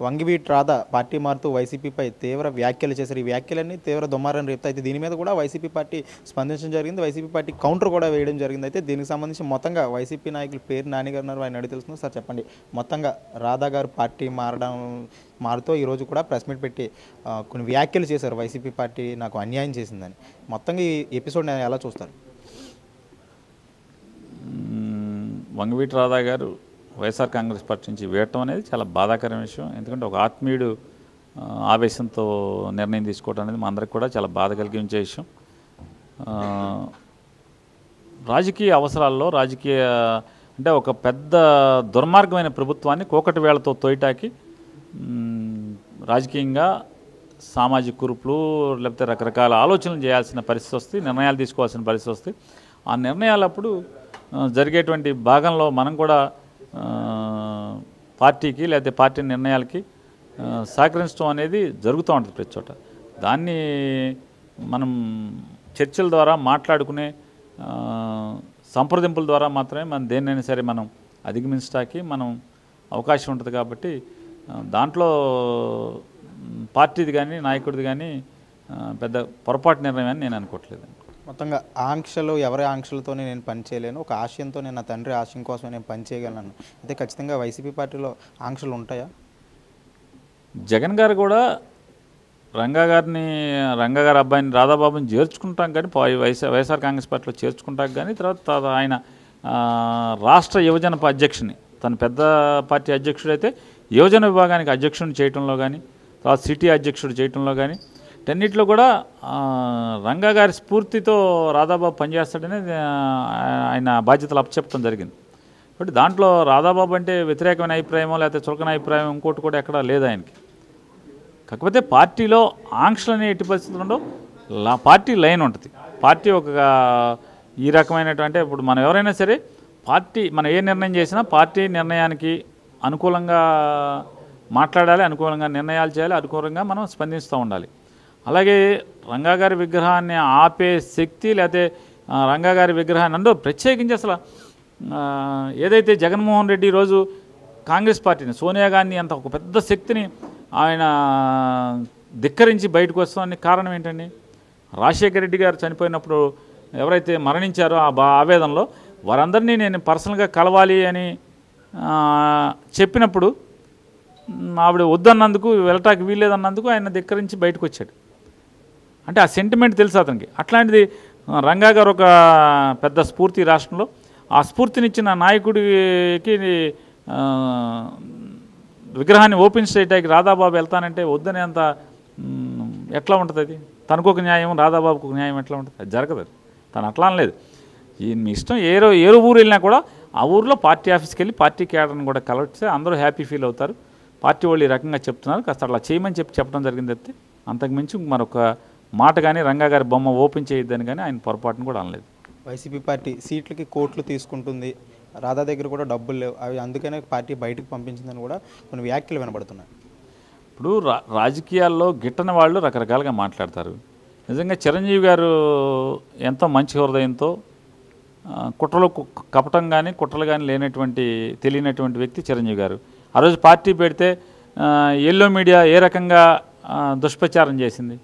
వంగివీటి Radha party మారుతూ వైసీపీపై తీవ్ర వ్యాఖ్యలు చేశారు. ఈ వ్యాఖ్యలన్నీ తీవ్ర దుమారం రేపుతాయి. అయితే దీని మీద కూడా వైసీపీ పార్టీ స్పందించడం జరిగింది. వైసీపీ పార్టీ కౌంటర్ కూడా వేయడం జరిగింది. అయితే దీనికి సంబంధించి మొత్తంగా వైసీపీ నాయకులు పేరు నానిగారు ఉన్నారు, ఆయన అడిగి తెలుస్తుంది. సార్ చెప్పండి, మొత్తంగా రాధా గారు పార్టీ మారుతూ ఈరోజు కూడా ప్రెస్ మీట్ పెట్టి కొన్ని వ్యాఖ్యలు చేశారు. వైసీపీ పార్టీ నాకు అన్యాయం చేసిందని. మొత్తంగా ఈ ఎపిసోడ్ నేను ఎలా చూస్తారు? వంగవీటి రాధా గారు వైఎస్ఆర్ కాంగ్రెస్ పార్టీ నుంచి వేయటం అనేది చాలా బాధాకరమైన విషయం. ఎందుకంటే ఒక ఆత్మీయుడు ఆవేశంతో నిర్ణయం తీసుకోవడం అనేది మా అందరికి కూడా చాలా బాధ కలిగించే విషయం. రాజకీయ అవసరాల్లో అంటే ఒక పెద్ద దుర్మార్గమైన ప్రభుత్వాన్ని కోకటి వేళ్లతో తోయటానికి రాజకీయంగా సామాజిక గ్రూపులు లేకపోతే రకరకాల ఆలోచనలు చేయాల్సిన పరిస్థితి వస్తుంది, నిర్ణయాలు తీసుకోవాల్సిన పరిస్థితి వస్తుంది. ఆ నిర్ణయాలప్పుడు జరిగేటువంటి భాగంలో మనం కూడా పార్టీకి లేకపోతే పార్టీ నిర్ణయాలకి సహకరించడం అనేది జరుగుతూ ఉంటుంది ప్రతి చోట. దాన్ని మనం చర్చల ద్వారా మాట్లాడుకునే సంప్రదింపుల ద్వారా మాత్రమే మనం దేన్నైనా సరే మనం అధిగమించడానికి మనం అవకాశం ఉంటుంది. కాబట్టి దాంట్లో పార్టీది కానీ నాయకుడిది కానీ పెద్ద పొరపాటు నిర్ణయం అని నేను అనుకోవట్లేదు. మొత్తంగా ఆంక్షలు, ఎవరి ఆంక్షలతోనే నేను పని చేయలేను, ఒక ఆశయంతో నేను నా తండ్రి ఆశయం కోసమే నేను పని చేయగలను. అయితే ఖచ్చితంగా వైసీపీ పార్టీలో ఆంక్షలు ఉంటాయా? జగన్ గారు కూడా రంగా గారి అబ్బాయిని రాధాబాబుని చేర్చుకుంటాం కానీ వైఎస్ఆర్ కాంగ్రెస్ పార్టీలో చేర్చుకుంటాం కానీ తర్వాత ఆయన రాష్ట్ర యువజన అధ్యక్షుని, తన పెద్ద పార్టీ అధ్యక్షుడైతే యువజన విభాగానికి అధ్యక్షుడిని చేయటంలో కానీ తర్వాత సిటీ అధ్యక్షుడు చేయటంలో కానీ టన్నిట్లో కూడా రంగా గారి స్ఫూర్తితో రాధాబాబు పనిచేస్తాడని ఆయన బాధ్యతలు అప్పచెప్పడం జరిగింది. కాబట్టి దాంట్లో రాధాబాబు అంటే వ్యతిరేకమైన అభిప్రాయమో లేకపోతే చులకన అభిప్రాయం ఇంకోటి కూడా ఎక్కడా లేదు ఆయనకి. కాకపోతే పార్టీలో ఆంక్షలని ఎట్టి పరిస్థితులు ఉండవు, పార్టీ లైన్ ఉంటుంది. పార్టీ ఒక ఈ రకమైనటువంటి ఇప్పుడు మనం ఎవరైనా సరే పార్టీ మనం ఏ నిర్ణయం చేసినా పార్టీ నిర్ణయానికి అనుకూలంగా మాట్లాడాలి, అనుకూలంగా నిర్ణయాలు చేయాలి, అనుకూలంగా మనం స్పందిస్తూ ఉండాలి. అలాగే రంగా గారి విగ్రహాన్ని ఆపే శక్తి లేకపోతే రంగా గారి విగ్రహాన్ని అందులో ప్రత్యేకించి అసలు ఏదైతే జగన్మోహన్ రెడ్డి ఈరోజు కాంగ్రెస్ పార్టీని సోనియా గాంధీ అంత ఒక పెద్ద శక్తిని ఆయన ధిక్కరించి బయటకు వస్తామని కారణం ఏంటండి? రాజశేఖర రెడ్డి గారు చనిపోయినప్పుడు ఎవరైతే మరణించారో ఆ ఆవేదనలో వారందరినీ నేను పర్సనల్గా కలవాలి అని చెప్పినప్పుడు ఆవిడ వద్దన్నందుకు వెళ్ళటానికి వీల్లేదన్నందుకు ఆయన ధిక్కరించి బయటకు వచ్చాడు. అంటే ఆ సెంటిమెంట్ తెలుసు అతనికి. అట్లాంటిది రంగా గారు ఒక పెద్ద స్ఫూర్తి రాష్ట్రంలో, ఆ స్ఫూర్తినిచ్చిన నాయకుడికి విగ్రహాన్ని ఓపెన్ చేయడానికి రాధాబాబు వెళ్తానంటే వద్దనే అంత ఎట్లా ఉంటుంది? అది తనకు ఒక న్యాయం, రాధాబాబుకు ఒక న్యాయం ఎట్లా ఉంటుంది? అది జరగదు. అది తను అట్లా అనలేదు. మీ ఇష్టం ఏ ఊరు వెళ్ళినా కూడా ఆ ఊరిలో పార్టీ ఆఫీస్కి వెళ్ళి పార్టీ క్యాడర్ని కూడా కలెక్ట్ అందరూ హ్యాపీ ఫీల్ అవుతారు. పార్టీ వాళ్ళు ఈ రకంగా చెప్తున్నారు, కాస్త అట్లా చేయమని చెప్పడం జరిగింది. అయితే అంతకుమించి మరొక మాట కానీ రంగా గారి బొమ్మ ఓపెన్ చేయొద్దని కానీ ఆయన పొరపాటును కూడా అనలేదు. వైసీపీ పార్టీ సీట్లకి కోట్లు తీసుకుంటుంది, రాధా దగ్గర కూడా డబ్బులు లేవు, అవి అందుకనే పార్టీ బయటకు పంపించిందని కూడా కొన్ని వ్యాఖ్యలు వినబడుతున్నాయి. ఇప్పుడు రాజకీయాల్లో గిట్టని వాళ్ళు రకరకాలుగా మాట్లాడతారు. నిజంగా చిరంజీవి గారు ఎంతో మంచి హృదయంతో కుట్రలు కపటం కానీ కుట్రలు కానీ తెలియనటువంటి వ్యక్తి చిరంజీవి గారు. ఆ రోజు పార్టీ పెడితే ఎల్లో మీడియా ఏ రకంగా దుష్ప్రచారం చేసింది?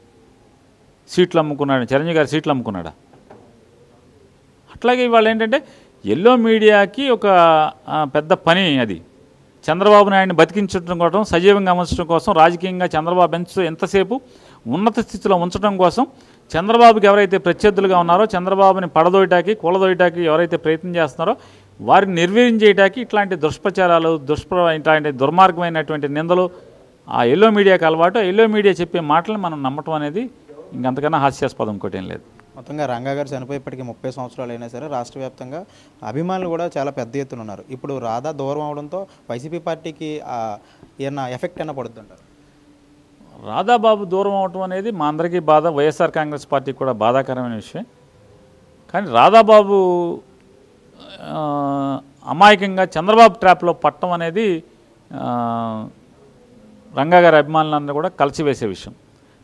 సీట్లు అమ్ముకున్నాడు చిరంజీవి గారు, సీట్లు అమ్ముకున్నాడా? అట్లాగే ఇవాళ ఏంటంటే ఎల్లో మీడియాకి ఒక పెద్ద పని అది. చంద్రబాబు నాయుడిని బతికించడం కోసం, సజీవంగా ఉంచడం కోసం, రాజకీయంగా చంద్రబాబు ఎంతసేపు ఉన్నత స్థితిలో ఉంచడం కోసం చంద్రబాబుకి ఎవరైతే ప్రత్యర్థులుగా ఉన్నారో, చంద్రబాబుని పడదోయటానికి కూలదోయటానికి ఎవరైతే ప్రయత్నం చేస్తున్నారో వారిని నిర్వీర్యం చేయడానికి ఇట్లాంటి దుష్ప్రచారాలు, ఇట్లాంటి దుర్మార్గమైనటువంటి నిందలు ఆ ఎల్లో మీడియాకి అలవాటు. ఎల్లో మీడియా చెప్పే మాటలను మనం నమ్మటం అనేది ఇంకంతకన్నా హాస్యాస్పదం ఇంకోటి ఏం లేదు. మొత్తంగా రంగా గారు చనిపోయేప్పటికీ 30 సంవత్సరాలు అయినా సరే రాష్ట్ర వ్యాప్తంగా అభిమానులు కూడా చాలా పెద్ద ఎత్తున ఉన్నారు. ఇప్పుడు రాధా దూరం అవడంతో వైసీపీ పార్టీకి ఏమన్నా ఎఫెక్ట్ అయినా పడుతుంటారు? రాధాబాబు దూరం అవటం అనేది మా అందరికీ బాధ, వైఎస్ఆర్ కాంగ్రెస్ పార్టీకి కూడా బాధాకరమైన విషయం. కానీ రాధాబాబు అమాయకంగా చంద్రబాబు ట్రాప్లో పట్టడం అనేది రంగా గారి అభిమానులందరూ కూడా కలిసివేసే విషయం.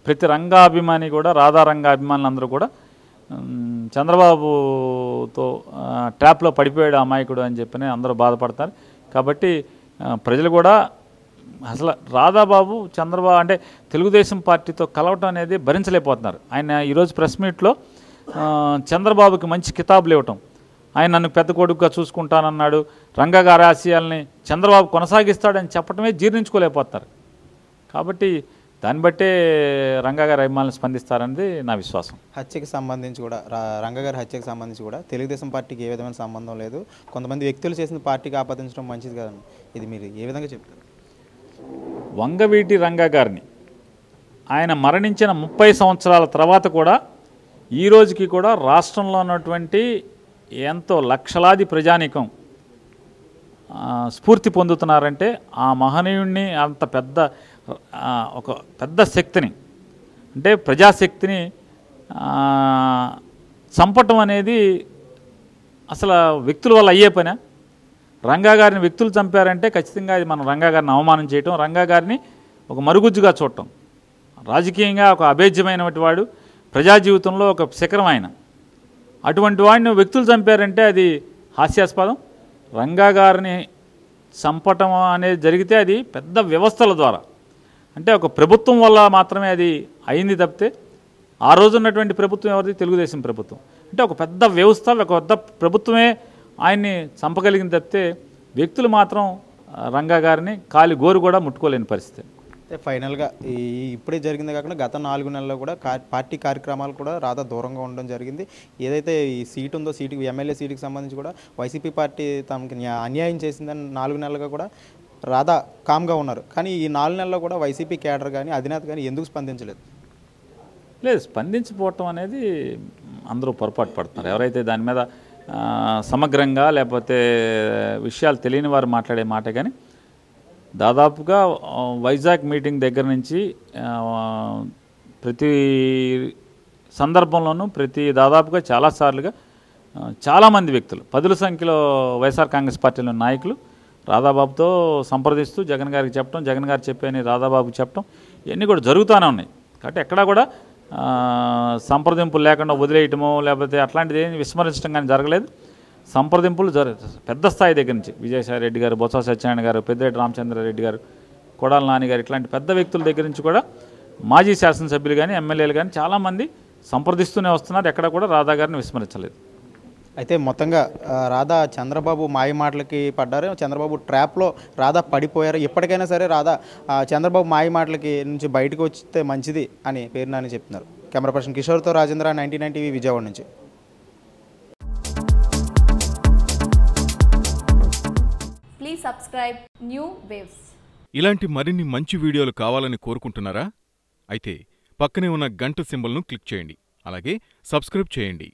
ప్రతి రంగా అభిమాని కూడా, రాధా రంగా అభిమానులందరూ కూడా చంద్రబాబుతో ట్రాప్లో పడిపోయాడు అమాయకుడు అని చెప్పని అందరూ బాధపడతారు. కాబట్టి ప్రజలు కూడా అసలు రాధాబాబు చంద్రబాబు అంటే తెలుగుదేశం పార్టీతో కలవటం అనేది భరించలేకపోతున్నారు. ఆయన ఈరోజు ప్రెస్ మీట్లో చంద్రబాబుకి మంచి కితాబులు ఇవ్వటం, ఆయన నన్ను పెద్ద కొడుకుగా చూసుకుంటానన్నాడు, రంగా గారి ఆశయాల్ని చంద్రబాబు కొనసాగిస్తాడని చెప్పటమే జీర్ణించుకోలేకపోతున్నారు. కాబట్టి దాన్ని బట్టే రంగా గారి అభిమానులు స్పందిస్తారనేది నా విశ్వాసం. హత్యకి సంబంధించి కూడా రంగా గారి హత్యకి సంబంధించి కూడా తెలుగుదేశం పార్టీకి ఏ విధమైన సంబంధం లేదు, కొంతమంది వ్యక్తులు చేసిన పార్టీకి ఆపాదించడం మంచిది కాదని, ఇది మీరు ఏ విధంగా చెప్తారు? వంగవీటి రంగా గారిని ఆయన మరణించిన 30 సంవత్సరాల తర్వాత కూడా ఈ రోజుకి కూడా రాష్ట్రంలో ఉన్నటువంటి ఎంతో లక్షలాది ప్రజానీకం స్ఫూర్తి పొందుతున్నారంటే ఆ మహనీయుణ్ణి అంత ఒక పెద్ద శక్తిని అంటే ప్రజాశక్తిని చంపటం అనేది అసలు వ్యక్తుల వల్ల అయ్యే పనే. రంగా గారిని వ్యక్తులు చంపారంటే ఖచ్చితంగా అది మనం రంగా గారిని అవమానం చేయటం, రంగా గారిని ఒక మరుగుజ్జుగా చూడటం. రాజకీయంగా ఒక అభేద్యమైనటువంటి వాడు, ప్రజా జీవితంలో ఒక శిఖరం ఆయన. అటువంటి వాడిని వ్యక్తులు చంపారంటే అది హాస్యాస్పదం. రంగా గారిని చంపటం అనేది జరిగితే అది పెద్ద వ్యవస్థల ద్వారా, అంటే ఒక ప్రభుత్వం వల్ల మాత్రమే అది అయింది తప్పితే ఆ రోజు ఉన్నటువంటి ప్రభుత్వం ఎవరిది? తెలుగుదేశం ప్రభుత్వం. అంటే ఒక పెద్ద వ్యవస్థ, ఒక పెద్ద ప్రభుత్వమే ఆయన్ని చంపగలిగింది తప్పితే వ్యక్తులు మాత్రం రంగా గారిని కాలి గోరు కూడా ముట్టుకోలేని పరిస్థితి. అంటే ఫైనల్గా ఇప్పుడే జరిగిందే కాకుండా గత 4 నెలల్లో కూడా పార్టీ కార్యక్రమాలు కూడా రాధా దూరంగా ఉండడం జరిగింది. ఏదైతే ఈ సీటు ఉందో, సీటుకి ఎమ్మెల్యే సీటుకి సంబంధించి కూడా వైసీపీ పార్టీ తమకి అన్యాయం చేసిందని 4 నెలలుగా కూడా రాధా కామ్గా ఉన్నారు. కానీ ఈ 4 నెలల్లో కూడా వైసీపీ కేడర్ కానీ అధినేత కానీ ఎందుకు స్పందించలేదు? లేదు, స్పందించిపోవటం అనేది అందరూ పొరపాటు పడుతున్నారు. ఎవరైతే దాని మీద సమగ్రంగా లేకపోతే విషయాలు తెలియని వారు మాట్లాడే మాట. కానీ దాదాపుగా వైజాగ్ మీటింగ్ దగ్గర నుంచి ప్రతి సందర్భంలోనూ దాదాపుగా చాలాసార్లుగా చాలామంది వ్యక్తులు, 10ల సంఖ్యలో వైఎస్ఆర్ కాంగ్రెస్ పార్టీలోని నాయకులు రాధాబాబుతో సంప్రదిస్తూ జగన్ గారికి చెప్పడం, జగన్ గారు చెప్పని రాధాబాబుకి చెప్పడం, ఇవన్నీ కూడా జరుగుతూనే ఉన్నాయి. కాబట్టి ఎక్కడా కూడా సంప్రదింపులు లేకుండా వదిలేయటమో లేకపోతే అట్లాంటిది ఏమి విస్మరించడం కానీ జరగలేదు. సంప్రదింపులు పెద్ద స్థాయి దగ్గర నుంచి విజయసాయి రెడ్డి గారు, బొత్స సత్యనారాయణ గారు, పెద్దిరెడ్డి రామచంద్రారెడ్డి గారు, కొడాల నాని గారు, ఇట్లాంటి పెద్ద వ్యక్తుల దగ్గర నుంచి కూడా మాజీ శాసనసభ్యులు కానీ ఎమ్మెల్యేలు కానీ చాలామంది సంప్రదిస్తూనే వస్తున్నారు. ఎక్కడ కూడా రాధా గారిని విస్మరించలేదు. అయితే మొత్తంగా రాధా చంద్రబాబు మాయ మాటలకి పడ్డారు, చంద్రబాబు ట్రాప్లో రాధా పడిపోయారు. ఎప్పటికైనా సరే రాధా చంద్రబాబు మాయ మాటలకి నుంచి బయటకు వస్తే మంచిది అని పేరు నాని చెప్తున్నారు. కెమెరా పర్సన్ కిషోర్తో రాజేంద్ర, 99 టీవీ, విజయవాడ నుంచి. Please subscribe new waves. ఇలాంటి మరిన్ని మంచి వీడియోలు కావాలని కోరుకుంటున్నారా? అయితే పక్కనే ఉన్న గంట సింబల్ను క్లిక్ చేయండి. అలాగే సబ్స్క్రైబ్ చేయండి.